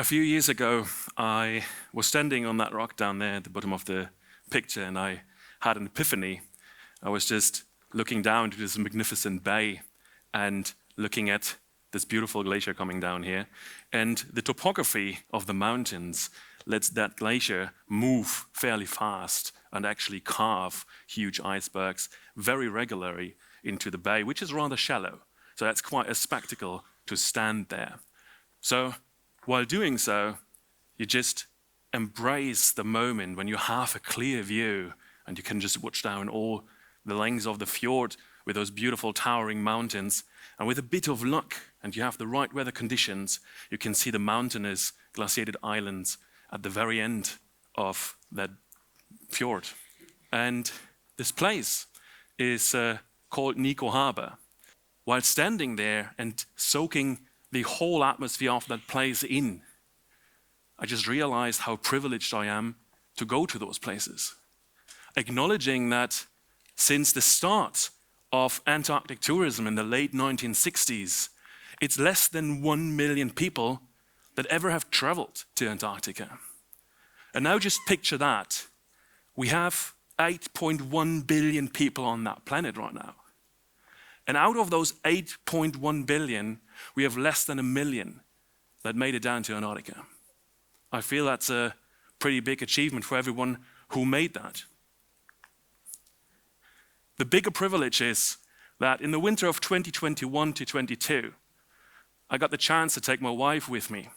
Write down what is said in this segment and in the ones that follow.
A few years ago, I was standing on that rock down there at the bottom of the picture, and I had an epiphany. I was just looking down to this magnificent bay and looking at this beautiful glacier coming down here. And the topography of the mountains lets that glacier move fairly fast and actually carve huge icebergs very regularly into the bay, which is rather shallow. So that's quite a spectacle to stand there. So while doing so, you just embrace the moment when you have a clear view and you can just watch down all the lengths of the fjord with those beautiful towering mountains. And with a bit of luck, and you have the right weather conditions, you can see the mountainous glaciated islands at the very end of that fjord. And this place is called Nico Harbor. While standing there and soaking the whole atmosphere of that place in, I just realized how privileged I am to go to those places. Acknowledging that since the start of Antarctic tourism in the late 1960s, it's less than 1 million people that ever have traveled to Antarctica. And now just picture that. We have 8.1 billion people on that planet right now. And out of those 8.1 billion, we have less than 1 million that made it down to Antarctica. I feel that's a pretty big achievement for everyone who made that. The bigger privilege is that in the winter of 2021 to 22, I got the chance to take my wife with me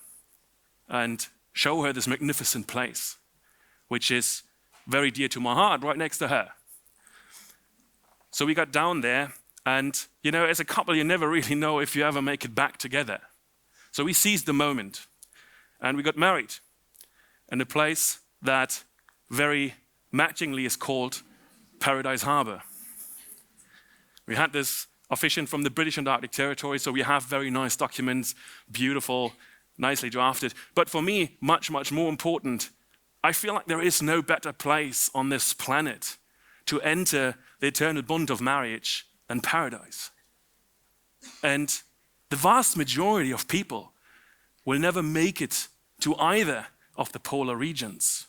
and show her this magnificent place, which is very dear to my heart, right next to her. So we got down there, and as a couple, you never really know if you ever make it back together. So we seized the moment, and we got married in a place that very matchingly is called Paradise Harbor. We had this officiant from the British Antarctic Territory, so we have very nice documents, beautiful, nicely drafted. But for me, much, much more important, I feel like there is no better place on this planet to enter the eternal bond of marriage than paradise. And the vast majority of people will never make it to either of the polar regions.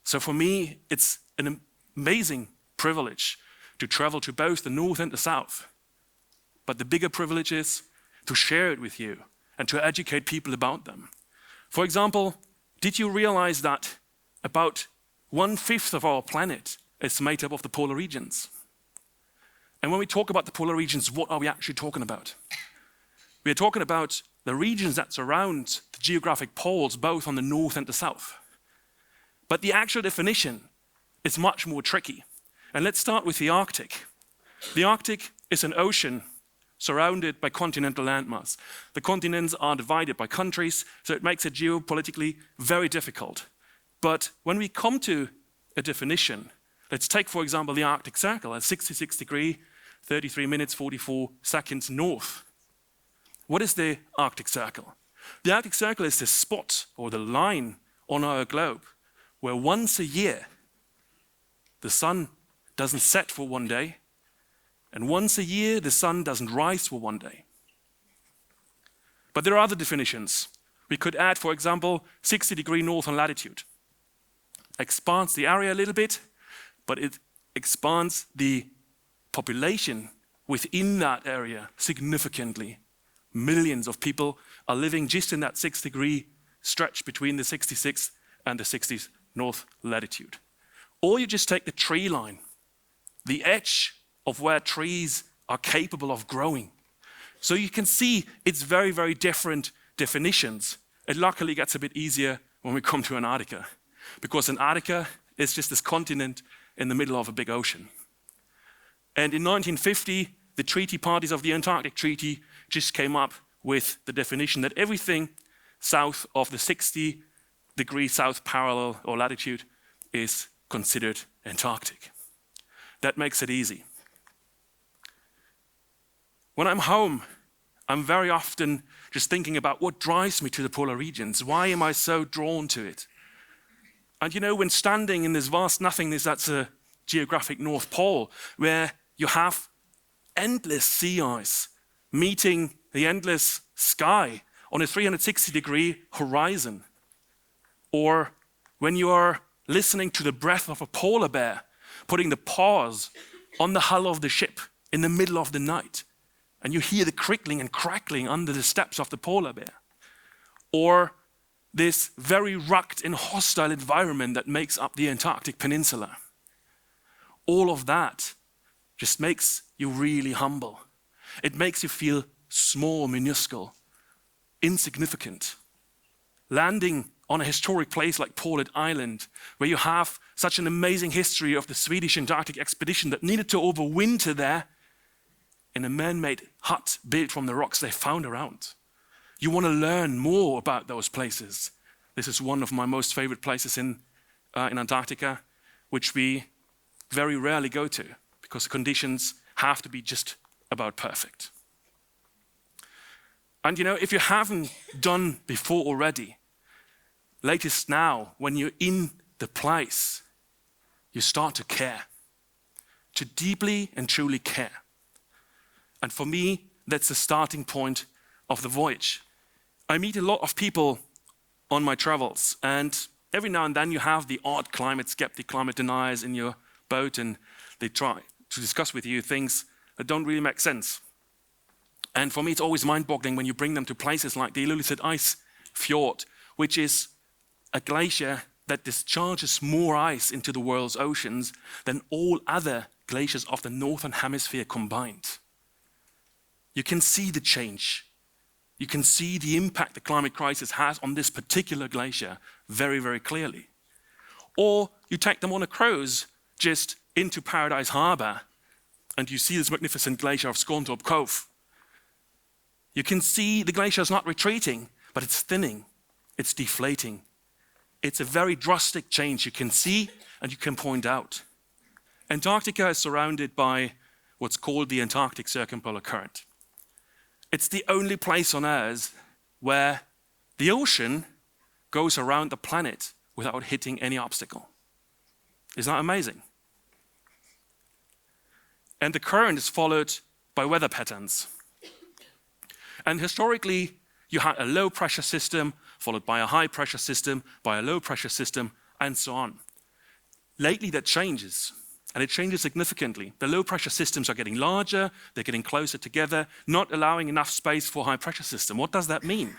So for me, it's an amazing privilege to travel to both the north and the south. But the bigger privilege is to share it with you and to educate people about them. For example, did you realize that about 1/5 of our planet is made up of the polar regions? And when we talk about the polar regions, what are we actually talking about? We are talking about the regions that surround the geographic poles, both on the north and the south. But the actual definition is much more tricky. And let's start with the Arctic. The Arctic is an ocean surrounded by continental landmass. The continents are divided by countries, so it makes it geopolitically very difficult. But when we come to a definition, let's take, for example, the Arctic Circle at 66 degrees, 33 minutes, 44 seconds north. What is the Arctic Circle? The Arctic Circle is the spot or the line on our globe where once a year the sun doesn't set for one day, and once a year the sun doesn't rise for one day. But there are other definitions. We could add, for example, 60 degree northern latitude. Expands the area a little bit, but it expands the population within that area significantly. Millions of people are living just in that 6 degree stretch between the 66th and the 60th north latitude. Or you just take the tree line, the edge of where trees are capable of growing. So you can see it's very, very different definitions. It luckily gets a bit easier when we come to Antarctica, because Antarctica is just this continent in the middle of a big ocean. And in 1950, the treaty parties of the Antarctic Treaty just came up with the definition that everything south of the 60 degree south parallel or latitude is considered Antarctic. That makes it easy. When I'm home, I'm very often just thinking about what drives me to the polar regions. Why am I so drawn to it? And when standing in this vast nothingness, that's a geographic North Pole, where you have endless sea ice meeting the endless sky on a 360-degree horizon, or when you are listening to the breath of a polar bear, putting the paws on the hull of the ship in the middle of the night, and you hear the crickling and crackling under the steps of the polar bear, or this very rugged and hostile environment that makes up the Antarctic Peninsula. All of that just makes you really humble. It makes you feel small, minuscule, insignificant. Landing on a historic place like Páll Island, where you have such an amazing history of the Swedish Antarctic expedition that needed to overwinter there in a man-made hut built from the rocks they found around. You want to learn more about those places. This is one of my most favorite places in Antarctica, which we very rarely go to because the conditions have to be just about perfect. And you know, if you haven't done before already, latest now, when you're in the place, you start to care, to deeply and truly care. And for me, that's the starting point of the voyage. I meet a lot of people on my travels, and every now and then you have the odd climate skeptic, climate deniers in your boat, and they try to discuss with you things that don't really make sense. And for me, it's always mind-boggling when you bring them to places like the Ilulissat Ice Fjord, which is a glacier that discharges more ice into the world's oceans than all other glaciers of the Northern Hemisphere combined. You can see the change. You can see the impact the climate crisis has on this particular glacier very, very clearly. Or you take them on a cruise just into Paradise Harbor, and you see this magnificent glacier of Skåntorp Cove. You can see the glacier is not retreating, but it's thinning, it's deflating. It's a very drastic change you can see and you can point out. Antarctica is surrounded by what's called the Antarctic circumpolar current. It's the only place on Earth where the ocean goes around the planet without hitting any obstacle. Isn't that amazing? And the current is followed by weather patterns. And historically, you had a low pressure system, followed by a high pressure system, by a low pressure system, and so on. Lately, that changes, and it changes significantly. The low pressure systems are getting larger, they're getting closer together, not allowing enough space for a high pressure system. What does that mean?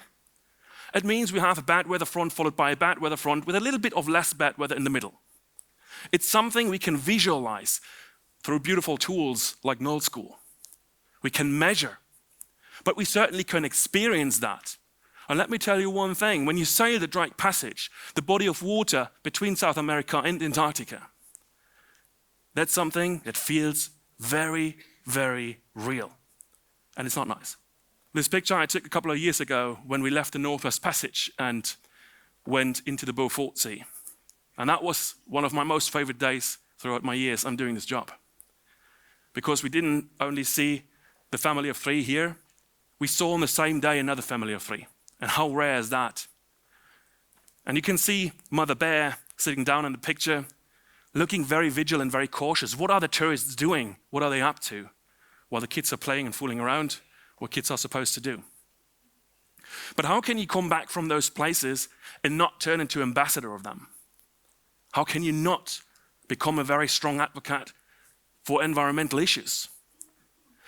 It means we have a bad weather front followed by a bad weather front with a little bit of less bad weather in the middle. It's something we can visualize through beautiful tools like Null School. We can measure, but we certainly can experience that. And let me tell you one thing, when you sail the Drake Passage, the body of water between South America and Antarctica, that's something that feels very, very real. And it's not nice. This picture I took a couple of years ago when we left the Northwest Passage and went into the Beaufort Sea. And that was one of my most favorite days throughout my years I'm doing this job. Because we didn't only see the family of three here, we saw on the same day another family of three. And how rare is that? And you can see Mother Bear sitting down in the picture, looking very vigilant, very cautious. What are the tourists doing? What are they up to? While the kids are playing and fooling around, what kids are supposed to do. But how can you come back from those places and not turn into ambassador of them? How can you not become a very strong advocate for environmental issues?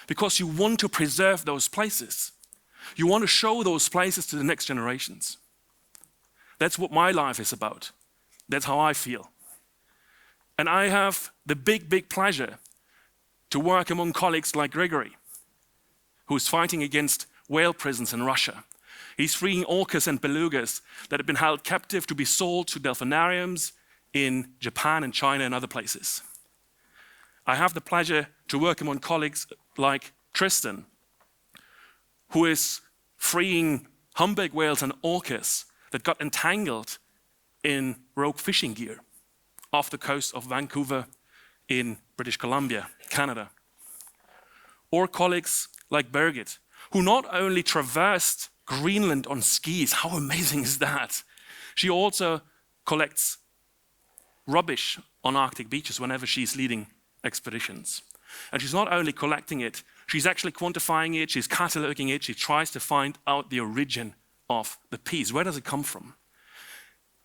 Because you want to preserve those places. You want to show those places to the next generations. That's what my life is about. That's how I feel. And I have the big, big pleasure to work among colleagues like Gregory, who's fighting against whale prisons in Russia. He's freeing orcas and belugas that have been held captive to be sold to delphinariums in Japan and China and other places. I have the pleasure to work among colleagues like Tristan, who is freeing humpback whales and orcas that got entangled in rogue fishing gear off the coast of Vancouver in British Columbia, Canada. Or colleagues like Birgit, who not only traversed Greenland on skis, how amazing is that? She also collects rubbish on Arctic beaches whenever she's leading expeditions. And she's not only collecting it, she's actually quantifying it, she's cataloging it, she tries to find out the origin of the peace? Where does it come from?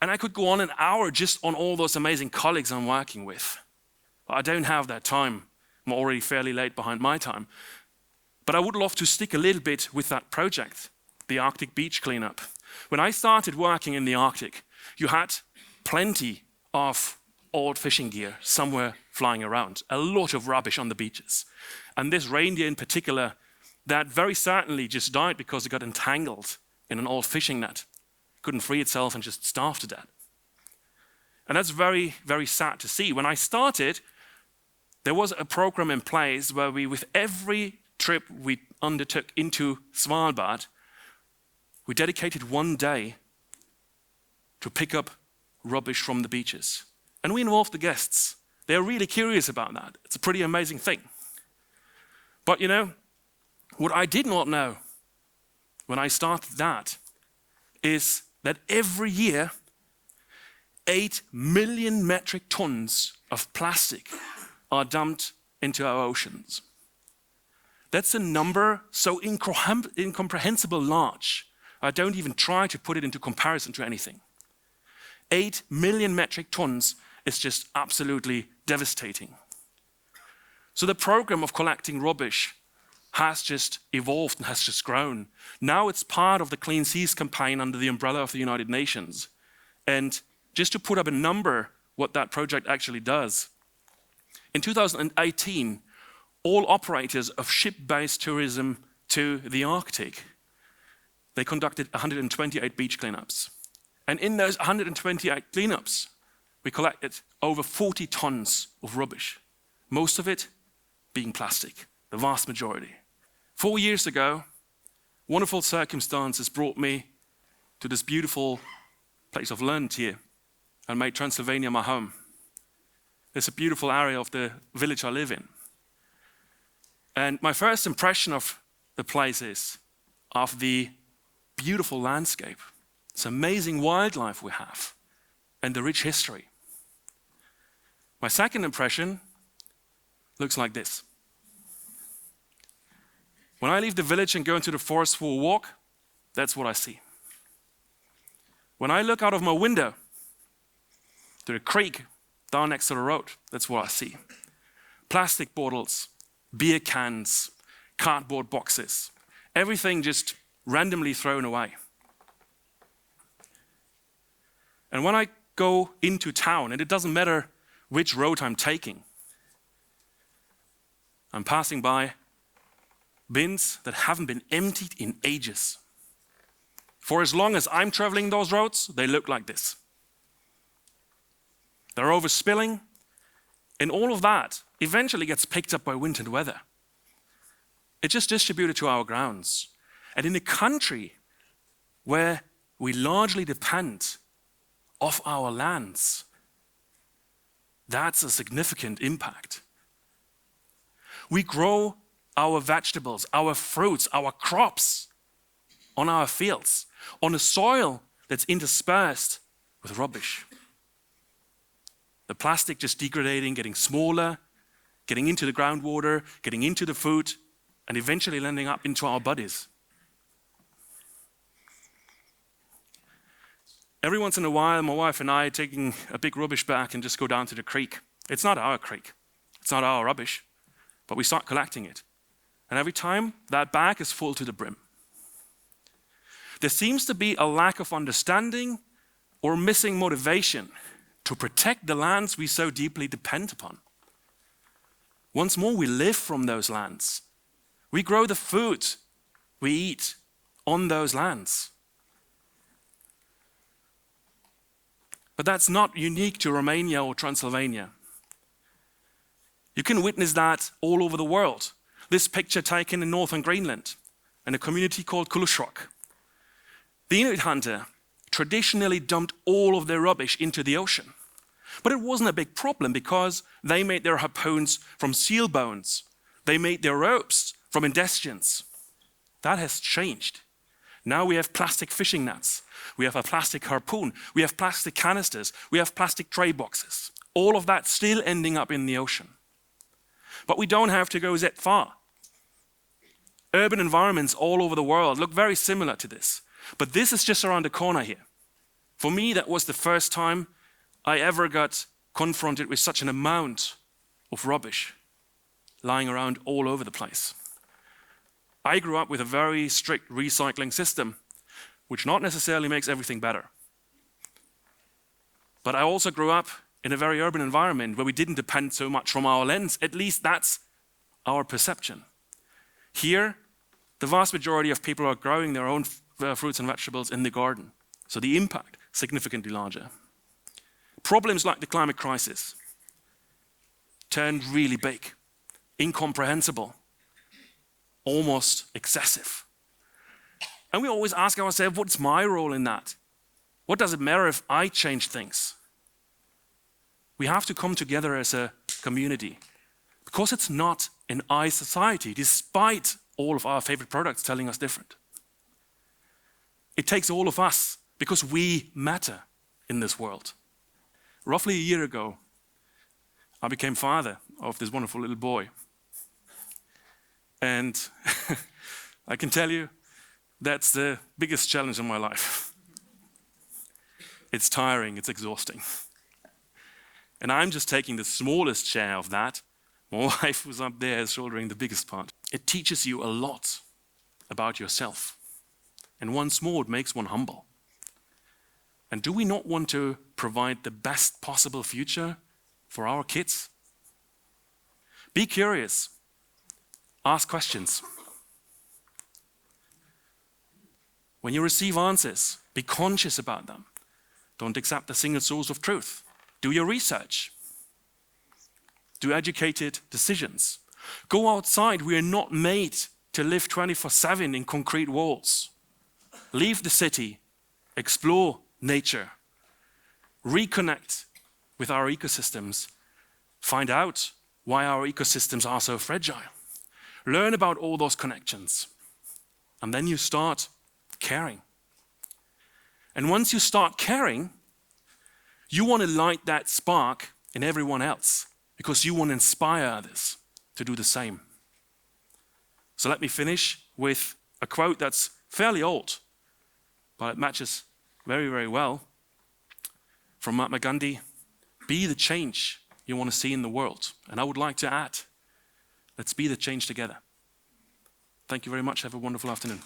And I could go on an hour just on all those amazing colleagues I'm working with. But I don't have that time. I'm already fairly late behind my time. But I would love to stick a little bit with that project, the Arctic beach cleanup. When I started working in the Arctic, you had plenty of old fishing gear somewhere flying around, a lot of rubbish on the beaches. And this reindeer in particular, that very certainly just died because it got entangled in an old fishing net, couldn't free itself and just starved to death. And that's very, very sad to see. When I started, there was a program in place where we, with every trip we undertook into Svalbard, we dedicated one day to pick up rubbish from the beaches. And we involved the guests. They're really curious about that. It's a pretty amazing thing. But you know, what I did not know when I started that is that every year, 8 million metric tons of plastic are dumped into our oceans. That's a number so incomprehensible large, I don't even try to put it into comparison to anything. 8 million metric tons is just absolutely devastating. So the program of collecting rubbish has just evolved and has just grown. Now it's part of the Clean Seas campaign under the umbrella of the United Nations. And just to put up a number, what that project actually does. In 2018, all operators of ship-based tourism to the Arctic, they conducted 128 beach cleanups. And in those 128 cleanups, we collected over 40 tons of rubbish, most of it being plastic, the vast majority. 4 years ago, wonderful circumstances brought me to this beautiful place of land here and made Transylvania my home. It's a beautiful area of the village I live in. And my first impression of the place is of the beautiful landscape. It's amazing wildlife we have and the rich history. My second impression looks like this. When I leave the village and go into the forest for a walk, that's what I see. When I look out of my window to the creek down next to the road, that's what I see. Plastic bottles, beer cans, cardboard boxes, everything just randomly thrown away. And when I go into town, and it doesn't matter which road I'm taking, I'm passing by bins that haven't been emptied in ages. For as long as I'm traveling those roads, they look like this. They're overspilling, and all of that eventually gets picked up by wind and weather. It's just distributed to our grounds. And in a country where we largely depend on our lands, that's a significant impact. We grow our vegetables, our fruits, our crops on our fields, on a soil that's interspersed with rubbish. The plastic just degrading, getting smaller, getting into the groundwater, getting into the food, and eventually landing up into our bodies. Every once in a while, my wife and I are taking a big rubbish bag and just go down to the creek. It's not our creek, it's not our rubbish, but we start collecting it. And every time, that bag is full to the brim. There seems to be a lack of understanding or missing motivation to protect the lands we so deeply depend upon. Once more, we live from those lands. We grow the food we eat on those lands. But that's not unique to Romania or Transylvania. You can witness that all over the world. This picture taken in northern Greenland, in a community called Kulushrok. The Inuit hunter traditionally dumped all of their rubbish into the ocean. But it wasn't a big problem because they made their harpoons from seal bones. They made their ropes from intestines. That has changed. Now we have plastic fishing nets. We have a plastic harpoon. We have plastic canisters. We have plastic tray boxes. All of that still ending up in the ocean. But we don't have to go that far. Urban environments all over the world look very similar to this. But this is just around the corner here. For me, that was the first time I ever got confronted with such an amount of rubbish lying around all over the place. I grew up with a very strict recycling system, which not necessarily makes everything better. But I also grew up in a very urban environment where we didn't depend so much from our lens. At least that's our perception. Here, the vast majority of people are growing their own fruits and vegetables in the garden. So the impact is significantly larger. Problems like the climate crisis turned really big, incomprehensible, almost excessive. And we always ask ourselves, what's my role in that? What does it matter if I change things? We have to come together as a community because it's not an I society, despite all of our favorite products telling us different. It takes all of us because we matter in this world. Roughly a year ago, I became father of this wonderful little boy. And I can tell you, that's the biggest challenge in my life. It's tiring, it's exhausting. And I'm just taking the smallest share of that. My wife was up there shouldering the biggest part. It teaches you a lot about yourself. And once more, it makes one humble. And do we not want to provide the best possible future for our kids? Be curious. Ask questions. When you receive answers, be conscious about them. Don't accept a single source of truth. Do your research. Do educated decisions. Go outside. We are not made to live 24/7 in concrete walls. Leave the city. Explore nature. Reconnect with our ecosystems. Find out why our ecosystems are so fragile. Learn about all those connections. And then you start caring. And once you start caring, you want to light that spark in everyone else because you want to inspire others to do the same. So let me finish with a quote that's fairly old, but it matches very, very well from Mahatma Gandhi. Be the change you want to see in the world. And I would like to add, let's be the change together. Thank you very much. Have a wonderful afternoon.